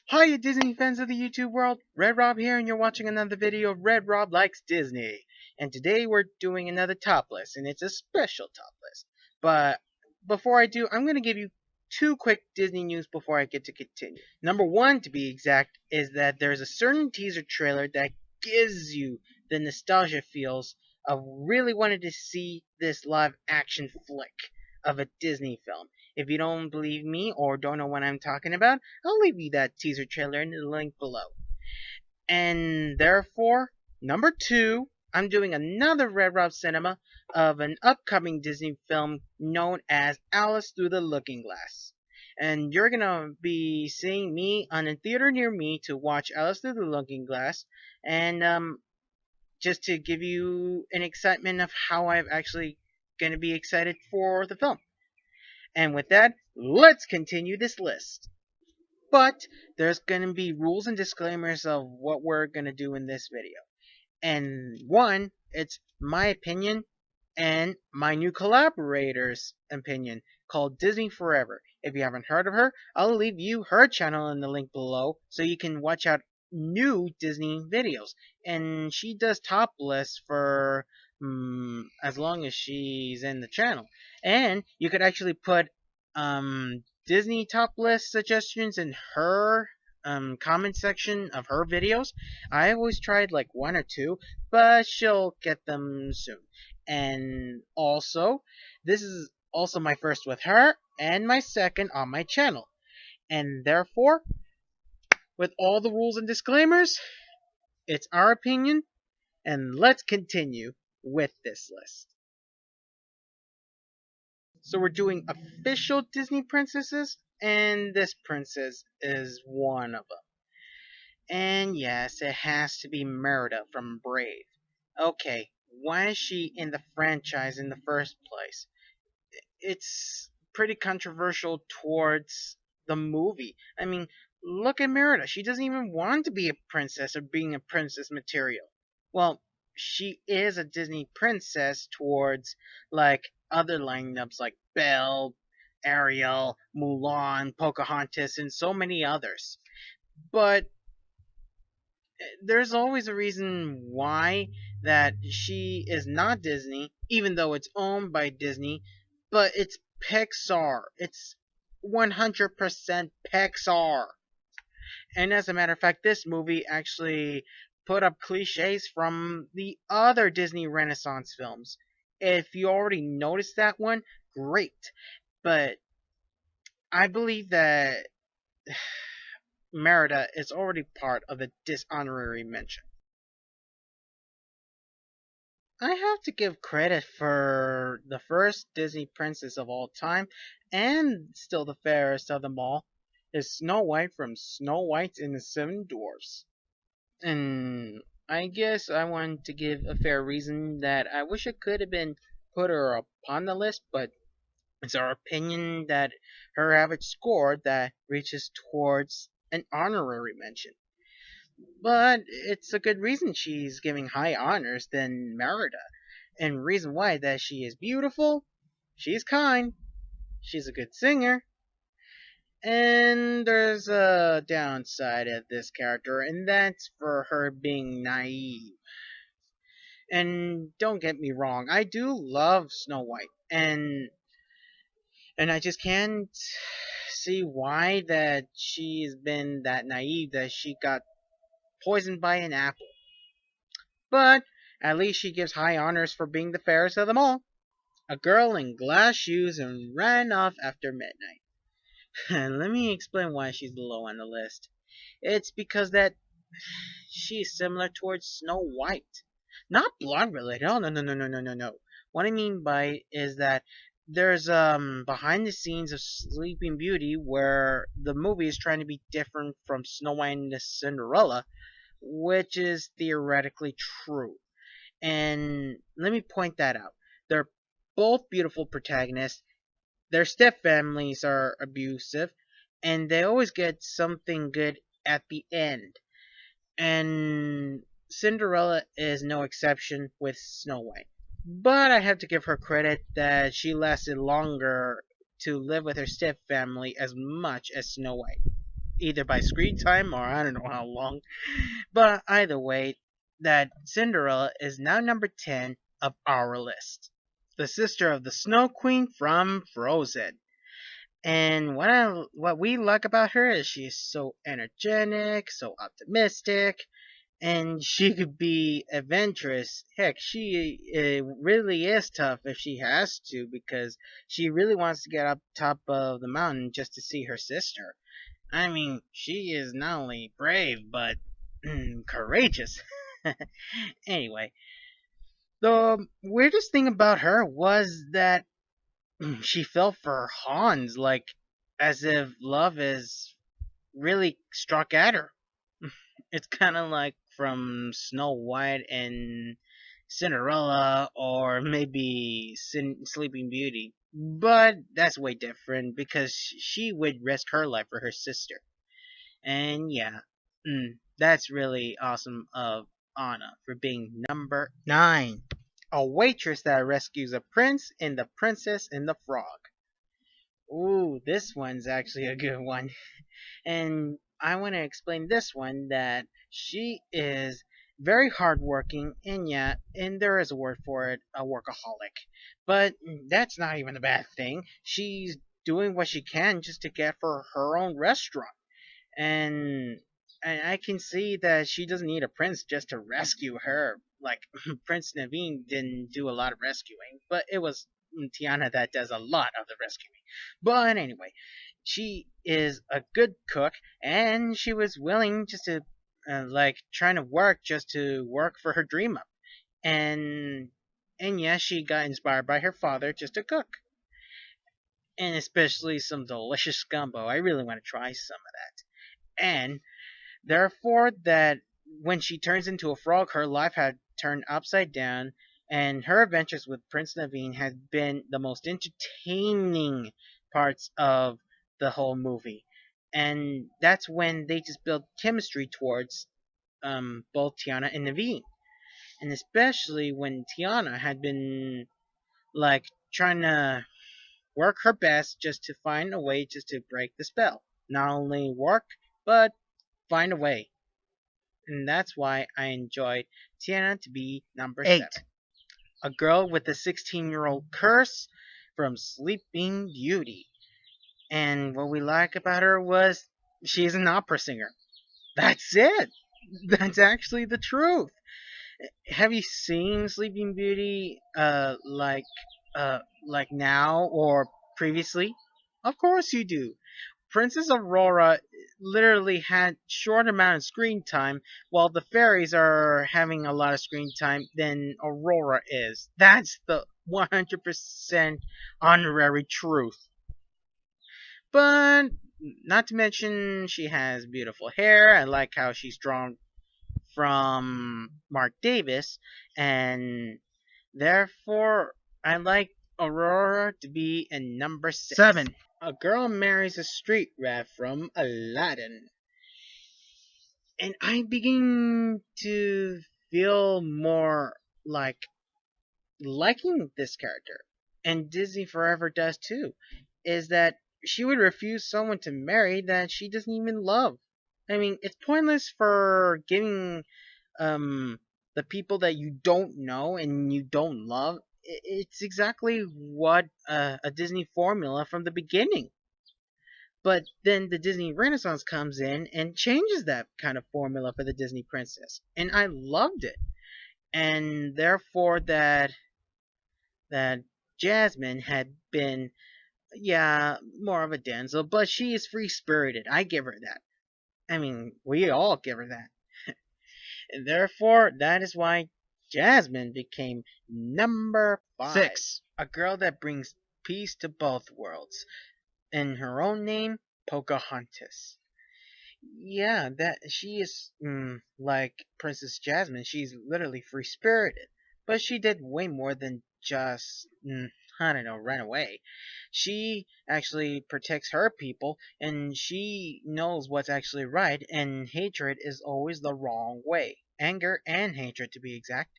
Hi, you Disney fans of the YouTube world. Red Rob here, and you're watching another video of Red Rob Likes Disney. And today we're doing another top list, and it's a special top list. But before I do, I'm going to give you two quick Disney news before I get to continue. Number one, to be exact, is that there's a certain teaser trailer that gives you the nostalgia feels of really wanting to see this live action flick of a Disney film. If you don't believe me or don't know what I'm talking about, I'll leave you that teaser trailer in the link below. And therefore, number two, I'm doing another Red Rob Cinema of an upcoming Disney film known as Alice Through the Looking Glass. And you're gonna be seeing me on a theater near me to watch Alice Through the Looking Glass, and just to give you an excitement of how I'm actually gonna be excited for the film. And with that, let's continue this list. But there's going to be rules and disclaimers of what we're going to do in this video. And one, it's my opinion and my new collaborator's opinion called DisneyForever. If you haven't heard of her, I'll leave you her channel in the link below so you can watch out new Disney videos. And she does top lists for as long as she's in the channel. And you could actually put Disney top list suggestions in her comment section of her videos. I always tried like one or two, but she'll get them soon. And also, this is also my first with her and my second on my channel. And therefore, with all the rules and disclaimers, it's our opinion, and let's continue with this list. So we're doing official Disney princesses, and this princess is one of them. And yes, it has to be Merida from Brave. Okay, why is she in the franchise in the first place? It's pretty controversial towards the movie. I mean, look at Merida. She doesn't even want to be a princess or being a princess material. Well, she is a Disney princess towards like other lineups like Belle, Ariel, Mulan, Pocahontas, and so many others. But there's always a reason why that she is not Disney, even though it's owned by Disney, but it's Pixar. It's 100% Pixar. And as a matter of fact, this movie actually put up cliches from the other Disney Renaissance films. If you already noticed that one, great. But I believe that Merida is already part of the dishonorary mention. I have to give credit for the first Disney princess of all time, and still the fairest of them all, is Snow White from Snow White and the Seven Dwarfs. And I guess I wanted to give a fair reason that I wish it could have been put her upon the list, but it's our opinion that her average score that reaches towards an honorary mention. But it's a good reason she's giving high honors than Merida. And reason why that she is beautiful, she's kind, she's a good singer, and there's a downside of this character, and that's for her being naive. And don't get me wrong, I do love Snow White, and I just can't see why that she's been that naive that she got poisoned by an apple. But at least she gives high honors for being the fairest of them all. A girl in glass shoes and ran off after midnight. Let me explain why she's low on the list. It's because that she's similar towards Snow White. Not blood related. Oh no. What I mean by is that there's behind the scenes of Sleeping Beauty where the movie is trying to be different from Snow White and the Cinderella, which is theoretically true. And let me point that out. They're both beautiful protagonists. Their stepfamilies are abusive, and they always get something good at the end. And Cinderella is no exception with Snow White. But I have to give her credit that she lasted longer to live with her stepfamily as much as Snow White. either by screen time or I don't know how long. But either way, that Cinderella is now number 10 of our list. The sister of the Snow Queen from Frozen. And what we like about her is she's so energetic, so optimistic, and she could be adventurous. Heck, she really is tough if she has to because she really wants to get up top of the mountain just to see her sister. I mean, she is not only brave but courageous. Anyway, the weirdest thing about her was that she fell for Hans, like as if love is really struck at her. It's kind of like from Snow White and Cinderella, or maybe Sleeping Beauty. But that's way different because she would risk her life for her sister. And yeah, that's really awesome of Anna for being number 9. A waitress that rescues a prince in The Princess and the Frog. Ooh, this one's actually a good one. And I want to explain this one that she is very hardworking and yeah, and there is a word for it, a workaholic. But that's not even a bad thing. She's doing what she can just to get for her own restaurant. And I can see that she doesn't need a prince just to rescue her. Like Prince Naveen didn't do a lot of rescuing, but it was Tiana that does a lot of the rescuing. But anyway, she is a good cook, and she was willing just to like trying to work just to work for her dream up. And and yes, she got inspired by her father just to cook, and especially some delicious gumbo. I really want to try some of that. And therefore, that when she turns into a frog, her life had turned upside down, and her adventures with Prince Naveen had been the most entertaining parts of the whole movie. And that's when they just built chemistry towards both Tiana and Naveen. And especially when Tiana had been like trying to work her best just to find a way just to break the spell. Not only work, but find a way. And that's why I enjoyed Tiana to be number 8. 7. A girl with a 16-year-old curse from Sleeping Beauty. And what we like about her was she's an opera singer. That's it. That's actually the truth. Have you seen Sleeping Beauty like now or previously? Of course you do. Princess Aurora literally had short amount of screen time, while the fairies are having a lot of screen time than Aurora is. That's the 100% honorary truth. But not to mention she has beautiful hair. I like how she's drawn from Mark Davis, and therefore I like Aurora to be in number 6. 7. A girl marries a street rat from Aladdin. And I begin to feel more like liking this character. And DisneyForever does too. Is that she would refuse someone to marry that she doesn't even love. I mean, it's pointless for giving the people that you don't know and you don't love. It's exactly what a Disney formula from the beginning. But then the Disney Renaissance comes in and changes that kind of formula for the Disney princess. And I loved it. And therefore that Jasmine had been, yeah, more of a damsel, but she is free spirited. I give her that. I mean, we all give her that. And therefore, that is why Jasmine became number 5. 6. A girl that brings peace to both worlds. In her own name, Pocahontas. Yeah, that she is like Princess Jasmine. She's literally free spirited, but she did way more than just I don't know, run away. She actually protects her people, and she knows what's actually right. And hatred is always the wrong way. Anger and hatred, to be exact.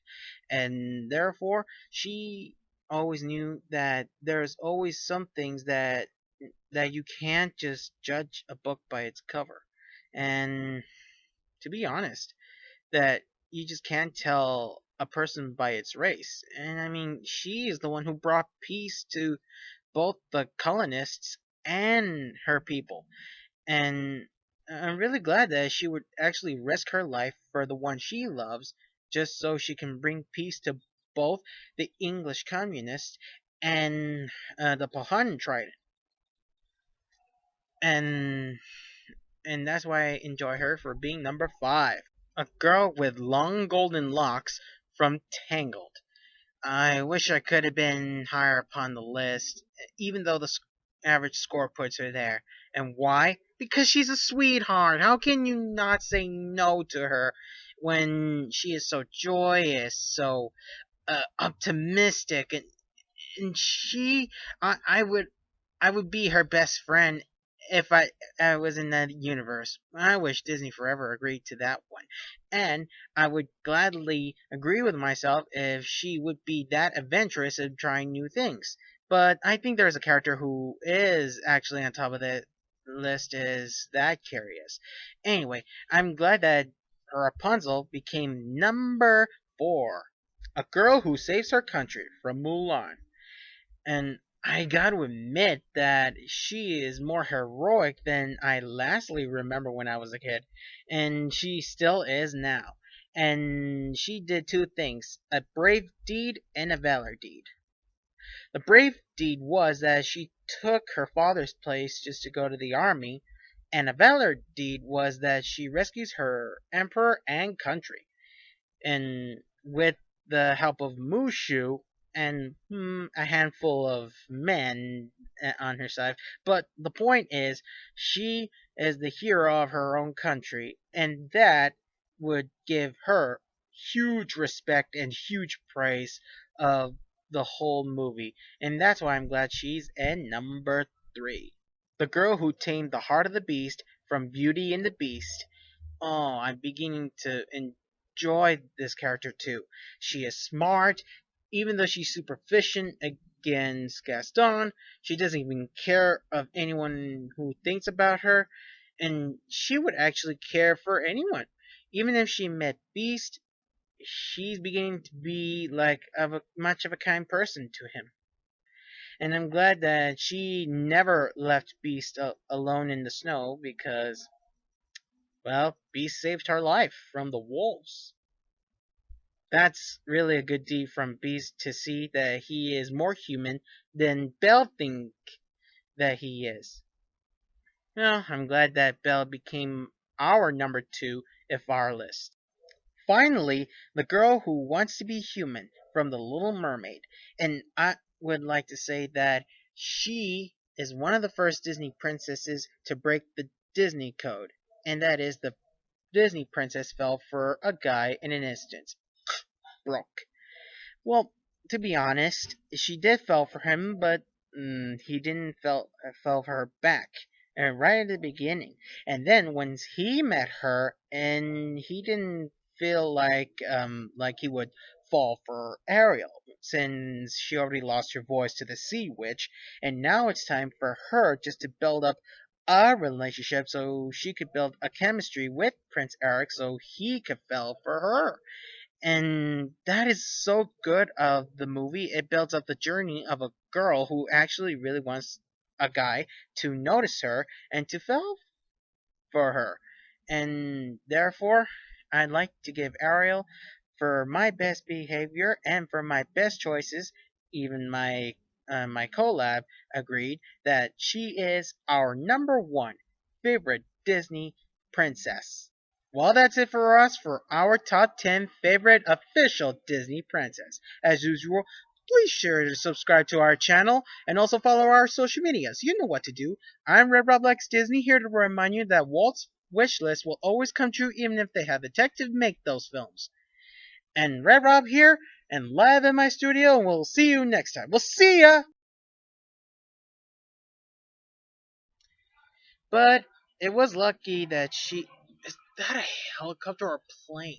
And therefore, she always knew that there's always some things that you can't just judge a book by its cover. And to be honest, that you just can't tell a person by its race. And I mean, she is the one who brought peace to both the colonists and her people. And I'm really glad that she would actually risk her life for the one she loves just so she can bring peace to both the English communists and the Powhatan Trident. And and that's why I enjoy her for being number 5. A girl with long golden locks from Tangled. I wish I could have been higher upon the list, even though the average score puts her there. And why? Because she's a sweetheart. How can you not say no to her when she is so joyous, so optimistic, and I would be her best friend if I was in that universe. I wish DisneyForever agreed to that one. And I would gladly agree with myself if she would be that adventurous of trying new things. But I think there's a character who is actually on top of the list is that curious. Anyway, I'm glad that Rapunzel became number 4. A girl who saves her country from Mulan. And I gotta admit that she is more heroic than I lastly remember when I was a kid. And she still is now. And she did two things, a brave deed and a valor deed. The brave deed was that she took her father's place just to go to the army, and a valor deed was that she rescues her emperor and country. And with the help of Mushu and a handful of men on her side. But the point is, she is the hero of her own country, and that would give her huge respect and huge praise of the whole movie. And that's why I'm glad she's in number 3. The girl who tamed the heart of the beast from Beauty and the Beast. Oh, I'm beginning to enjoy this character too. She is smart, even though she's superficial against Gaston. She doesn't even care of anyone who thinks about her, and she would actually care for anyone. Even if she met Beast, she's beginning to be like much of a kind person to him. And I'm glad that she never left Beast alone in the snow because, well, Beast saved her life from the wolves. That's really a good deed from Beast to see that he is more human than Belle think that he is. Well, I'm glad that Belle became our number 2 of our list. Finally, the girl who wants to be human from The Little Mermaid. And I would like to say that she is one of the first Disney princesses to break the Disney code. And that is the Disney princess fell for a guy in an instant. Broke. Well, to be honest, she did fell for him, but he didn't fell for her back. And right at the beginning, and then once he met her, and he didn't feel like he would fall for Ariel, since she already lost her voice to the Sea Witch, and now it's time for her just to build up a relationship so she could build a chemistry with Prince Eric so he could fall for her. And that is so good of the movie. It builds up the journey of a girl who actually really wants a guy to notice her and to fall for her. And therefore, I'd like to give Ariel for my best behavior and for my best choices. Even my collab agreed that she is our number 1 favorite Disney princess. Well, that's it for us for our top 10 favorite official Disney princess. As usual, please share to subscribe to our channel and also follow our social medias. You know what to do. I'm RedRoblikzDisney here to remind you that Walt's wish list will always come true even if they have detective make those films. And Red Rob here and live in my studio, and we'll see you next time. We'll see ya! But it was lucky that she. Is that a helicopter or a plane?